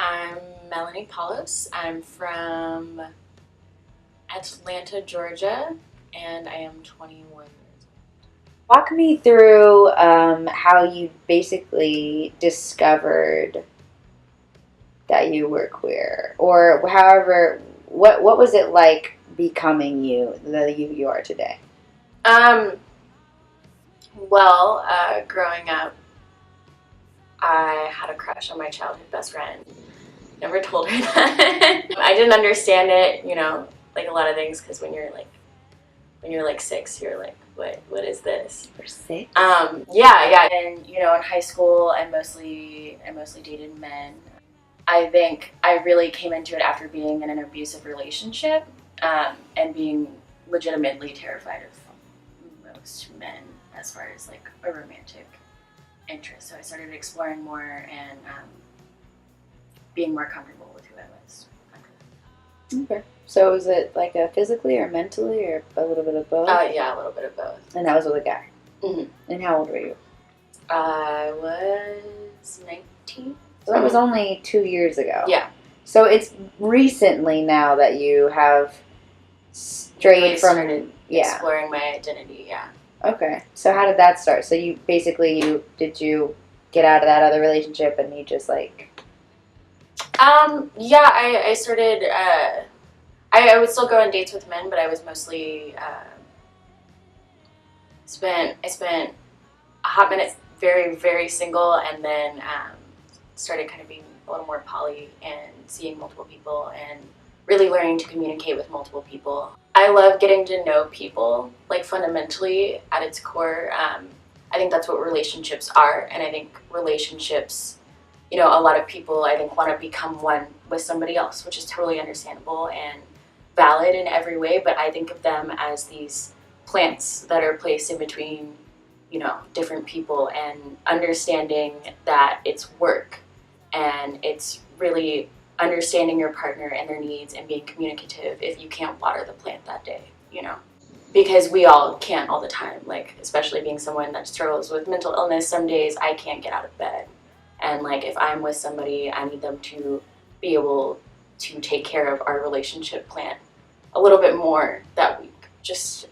I'm Melanie Paulos. I'm from Atlanta, Georgia, and I am 21 years old. Walk me through how you basically discovered that you were queer, or however, what was it like becoming the you are today? Growing up, I had a crush on my childhood best friend. Never told her that. I didn't understand it, like a lot of things, because when you're like 6, you're like, what is this? You're 6? Yeah. And in high school, I mostly dated men. I think I really came into it after being in an abusive relationship, and being legitimately terrified of most men as far as like a romantic interest. So I started exploring more and being more comfortable with who I was. Okay. So was it like a physically or mentally or a little bit of both? Yeah, a little bit of both. And that was with a guy? Mm-hmm. And how old were you? I was 19. So that was only 2 years ago. Yeah. So it's recently now that you have strayed really from started exploring my identity. Yeah. Okay. So how did that start? So you basically did you get out of that other relationship and you just like? Yeah, I started. I would still go on dates with men, but I was mostly I spent a hot minute very, very single, and then started kind of being a little more poly and seeing multiple people and really learning to communicate with multiple people. I love getting to know people, like fundamentally at its core. I think that's what relationships are, and I think relationships, a lot of people I think want to become one with somebody else, which is totally understandable and valid in every way, but I think of them as these plants that are placed in between, different people, and understanding that it's work and it's really understanding your partner and their needs and being communicative if you can't water the plant that day, because we all can't all the time, like especially being someone that struggles with mental illness. Some days I can't get out of bed, and like if I'm with somebody, I need them to be able to take care of our relationship plant a little bit more that week.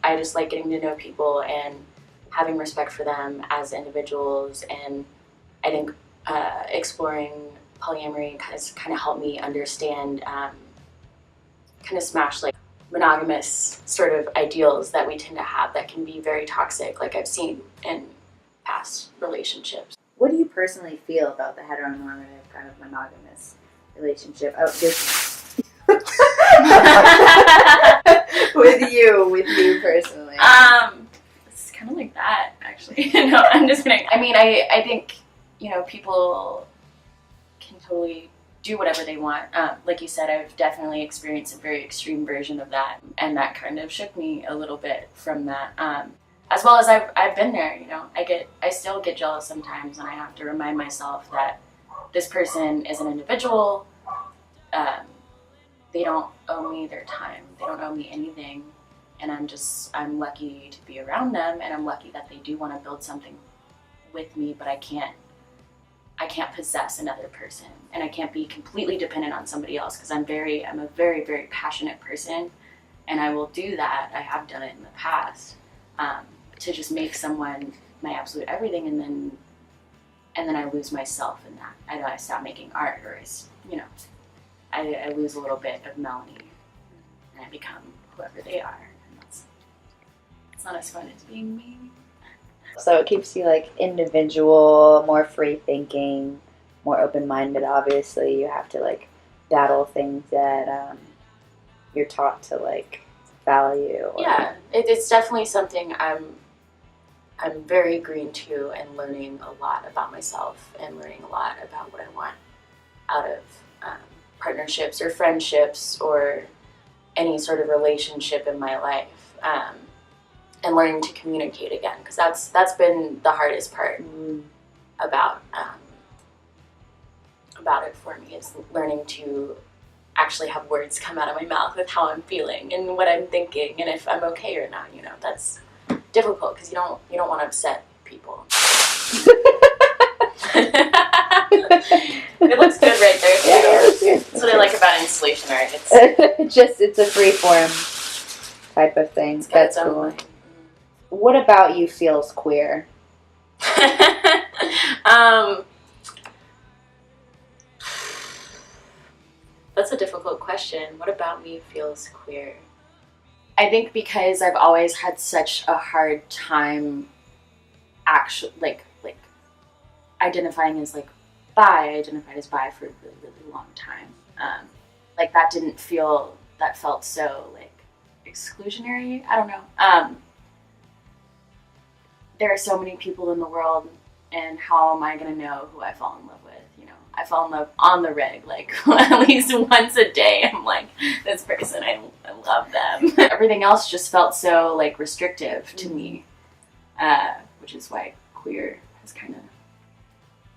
I just like getting to know people and having respect for them as individuals, and I think exploring polyamory has kind of helped me understand, kind of smash like monogamous sort of ideals that we tend to have that can be very toxic, like I've seen in past relationships. What do you personally feel about the heteronormative kind of monogamous relationship? With you personally. It's kind of like that, actually. No, I'm just kidding. I mean, I think, people can totally do whatever they want. Like you said, I've definitely experienced a very extreme version of that, and that kind of shook me a little bit from that. As well as I've been there, I still get jealous sometimes, and I have to remind myself that this person is an individual. They don't owe me their time. They don't owe me anything. And I'm lucky to be around them, and I'm lucky that they do want to build something with me, but I can't possess another person, and I can't be completely dependent on somebody else, because I'm a very, very passionate person, and I will do that. I have done it in the past, to just make someone my absolute everything, and then I lose myself in that. I stop making art, or I lose a little bit of Melanie, and I become whoever they are, and it's not as fun as being me. So it keeps you like individual, more free thinking, more open-minded. Obviously, you have to like battle things that you're taught to like value. Yeah, it's definitely something I'm very green to, and learning a lot about myself, and learning a lot about what I want out of partnerships or friendships or any sort of relationship in my life, and learning to communicate again, because that's been the hardest part about it for me, is learning to actually have words come out of my mouth with how I'm feeling and what I'm thinking, and if I'm okay or not. That's difficult, because you don't want to upset people. It looks good right there. Yeah. sorry. It's It's a free form type of thing. got That's its own cool. line. What about you feels queer? That's a difficult question. What about me feels queer? I think because I've always had such a hard time actually like identifying as like bi. I identified as bi for a really, really long time. Like that felt so like exclusionary. I don't know. There are so many people in the world, and how am I gonna know who I fall in love with? You know, I fall in love on the reg, like at least once a day. I'm like, this person, I love them. Everything else just felt so like restrictive to me, which is why queer has kind of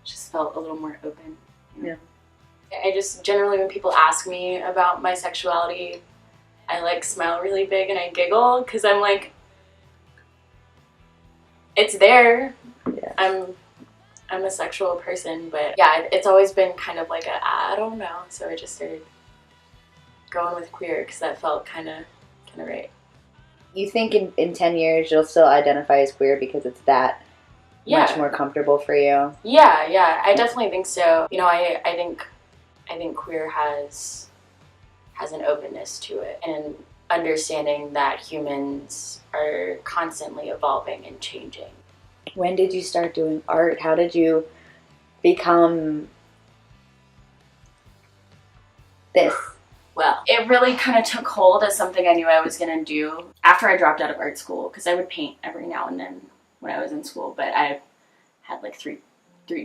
just felt a little more open. You know? Yeah. I just generally, when people ask me about my sexuality, I like smile really big and I giggle because I'm like, it's there. Yeah. I'm a sexual person, but yeah, it's always been kind of like I don't know. So I just started going with queer because that felt kind of right. You think in 10 years you'll still identify as queer because it's that much more comfortable for you? Yeah, I definitely think so. You know, I think queer has an openness to it and understanding that humans are constantly evolving and changing. When did you start doing art? How did you become this? Well, it really kind of took hold as something I knew I was going to do after I dropped out of art school, because I would paint every now and then when I was in school, but I had like three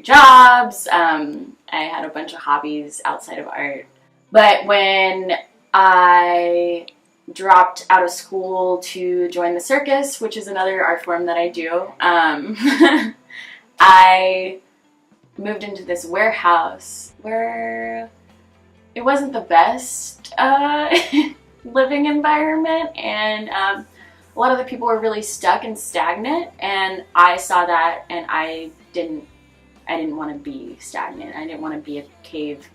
jobs. I had a bunch of hobbies outside of art. But when I dropped out of school to join the circus, which is another art form that I do, I moved into this warehouse where it wasn't the best living environment, and a lot of the people were really stuck and stagnant, and I saw that, and I didn't want to be stagnant. I didn't want to be a cave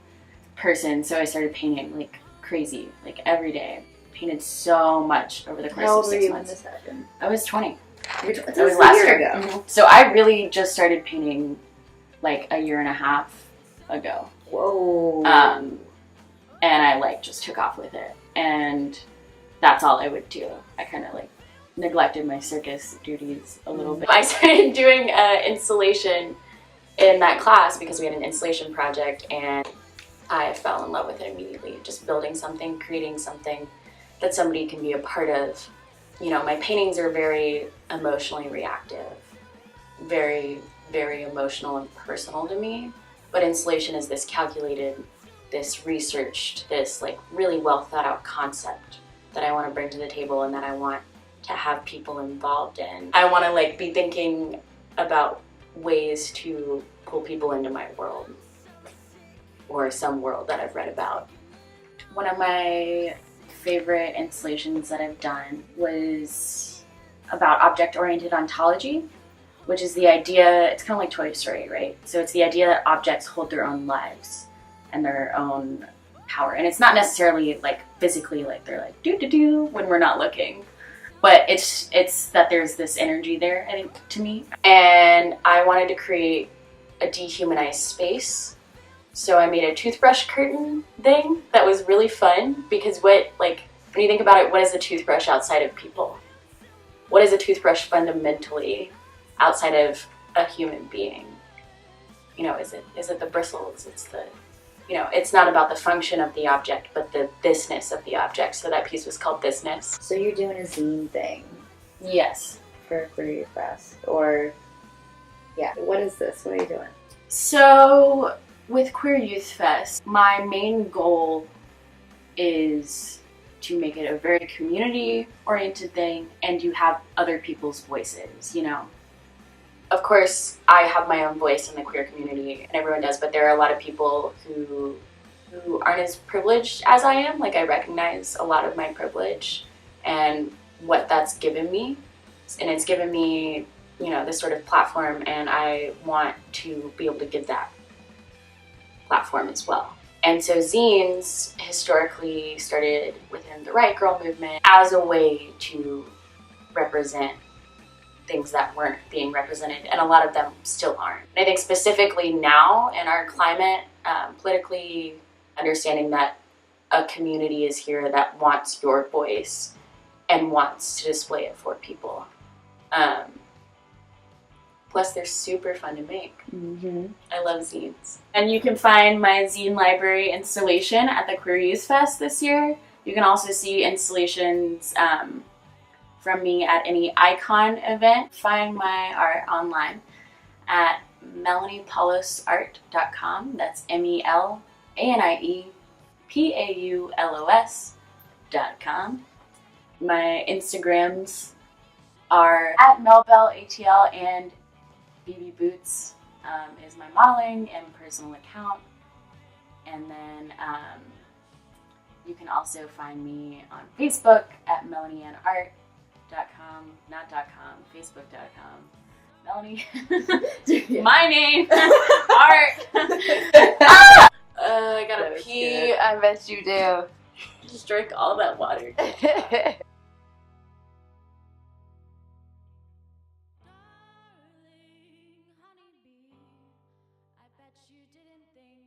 person, so I started painting like crazy, like every day. Painted so much over the course of 6 months. How old were you when this happened? I was 20. That was last year ago. Mm-hmm. So I really just started painting like a year and a half ago. Whoa. And I like just took off with it, and that's all I would do. I kind of like neglected my circus duties a little bit. I started doing installation in that class because we had an installation project, and I fell in love with it immediately. Just building something, creating something that somebody can be a part of. You know, my paintings are very emotionally reactive, very, very emotional and personal to me. But installation is this calculated, this researched, this like really well thought out concept that I want to bring to the table and that I want to have people involved in. I want to like be thinking about ways to pull people into my world, or some world that I've read about. One of my favorite installations that I've done was about object-oriented ontology, which is the idea, it's kind of like Toy Story, right? So it's the idea that objects hold their own lives and their own power. And it's not necessarily like physically like they're like do when we're not looking, but it's that there's this energy there, I think, to me. And I wanted to create a dehumanized space. So I made a toothbrush curtain thing that was really fun, because when you think about it, what is a toothbrush outside of people? What is a toothbrush fundamentally outside of a human being? You know, is it the bristles? It's not about the function of the object, but the thisness of the object. So that piece was called Thisness. So you're doing a zine thing? Yes. For your fest? Or, yeah, what is this? What are you doing? So with Queer Youth Fest, my main goal is to make it a very community-oriented thing, and you have other people's voices, you know. Of course, I have my own voice in the queer community, and everyone does, but there are a lot of people who aren't as privileged as I am. Like, I recognize a lot of my privilege and what that's given me, and it's given me, you know, this sort of platform, and I want to be able to give that platform as well. And so zines historically started within the Riot Girl movement as a way to represent things that weren't being represented, and a lot of them still aren't. And I think specifically now in our climate, politically, understanding that a community is here that wants your voice and wants to display it for people. Plus, they're super fun to make. Mm-hmm. I love zines. And you can find my zine library installation at the Queer Youth Fest this year. You can also see installations from me at any Icon event. Find my art online at MelaniePaulosArt.com. That's MELANIEPAULOS.com. My Instagrams are at MelBelleATL, and BB Boots is my modeling and personal account. And then you can also find me on Facebook at MelanieAnnArt.com, not .com, Facebook.com. Melanie, my name, art. I gotta pee. Good. I bet you do. Just drink all that water. Darling honeybee, I bet you didn't think